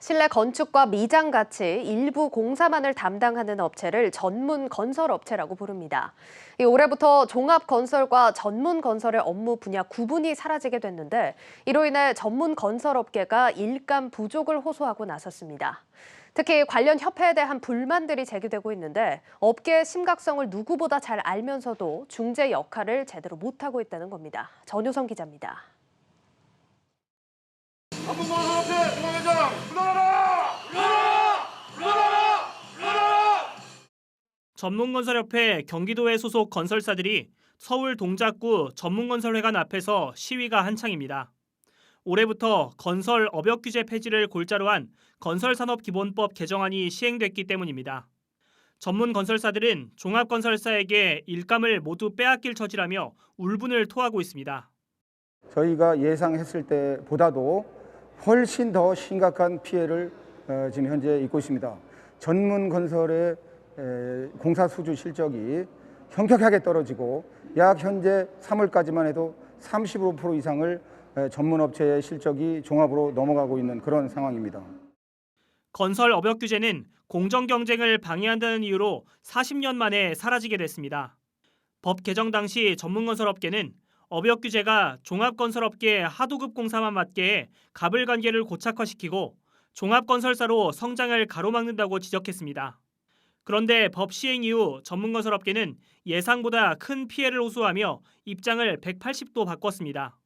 실내 건축과 미장 같이 일부 공사만을 담당하는 업체를 전문 건설 업체라고 부릅니다. 올해부터 종합 건설과 전문 건설의 업무 분야 구분이 사라지게 됐는데 이로 인해 전문 건설 업계가 일감 부족을 호소하고 나섰습니다. 특히 관련 협회에 대한 불만들이 제기되고 있는데 업계의 심각성을 누구보다 잘 알면서도 중재 역할을 제대로 못하고 있다는 겁니다. 전효성 기자입니다. 전문건설업체 중앙회장 물러나라! 물러나라! 물러나라! 물러나라! 전문건설협회 경기도회 소속 건설사들이 서울 동작구 전문건설회관 앞에서 시위가 한창입니다. 올해부터 건설 업역규제 폐지를 골자로 한 건설산업기본법 개정안이 시행됐기 때문입니다. 전문건설사들은 종합건설사에게 일감을 모두 빼앗길 처지라며 울분을 토하고 있습니다. 저희가 예상했을 때보다도 훨씬 더 심각한 피해를 지금 현재 입고 있습니다. 전문 건설의 공사 수주 실적이 현격하게 떨어지고 약 현재 3월까지만 해도 35% 이상을 전문 업체의 실적이 종합으로 넘어가고 있는 그런 상황입니다. 건설 업역 규제는 공정 경쟁을 방해한다는 이유로 40년 만에 사라지게 됐습니다. 법 개정 당시 전문건설업계는 업역 규제가 종합건설업계 하도급 공사만 맞게 해 갑을관계를 고착화시키고 종합건설사로 성장을 가로막는다고 지적했습니다. 그런데 법 시행 이후 전문건설업계는 예상보다 큰 피해를 호소하며 입장을 180도 바꿨습니다.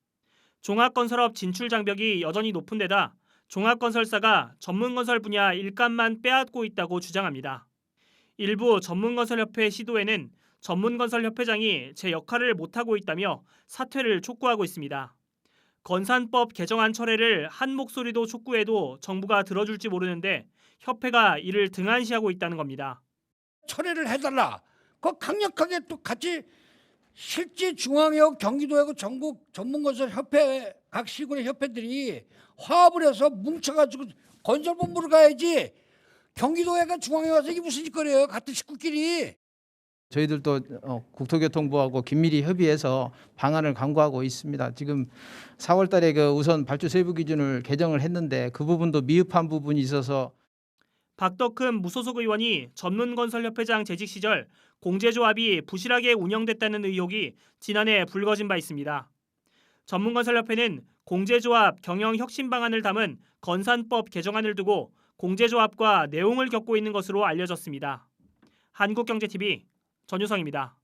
종합건설업 진출 장벽이 여전히 높은 데다 종합건설사가 전문건설 분야 일감만 빼앗고 있다고 주장합니다. 일부 전문건설협회 시도에는 전문건설협회장이 제 역할을 못하고 있다며 사퇴를 촉구하고 있습니다. 건산법 개정안 철회를 한 목소리도 촉구해도 정부가 들어줄지 모르는데 협회가 이를 등한시하고 있다는 겁니다. 철회를 해달라. 그 강력하게 또 같이 실제 중앙회하고 경기도하고 전국 전문건설협회 각 시군의 협회들이 화합을 해서 뭉쳐가지고 건설본부를 가야지 경기도회가 중앙회 와서 이게 무슨 짓거리예요. 같은 식구끼리. 저희들도 국토교통부하고 긴밀히 협의해서 방안을 강구하고 있습니다. 지금 4월 달에 우선 발주 세부 기준을 개정을 했는데 그 부분도 미흡한 부분이 있어서 박덕흠 무소속 의원이 전문건설협회장 재직 시절 공제조합이 부실하게 운영됐다는 의혹이 지난해 불거진 바 있습니다. 전문건설협회는 공제조합 경영 혁신 방안을 담은 건산법 개정안을 두고 공제조합과 내용을 겪고 있는 것으로 알려졌습니다. 한국경제TV 전효성입니다.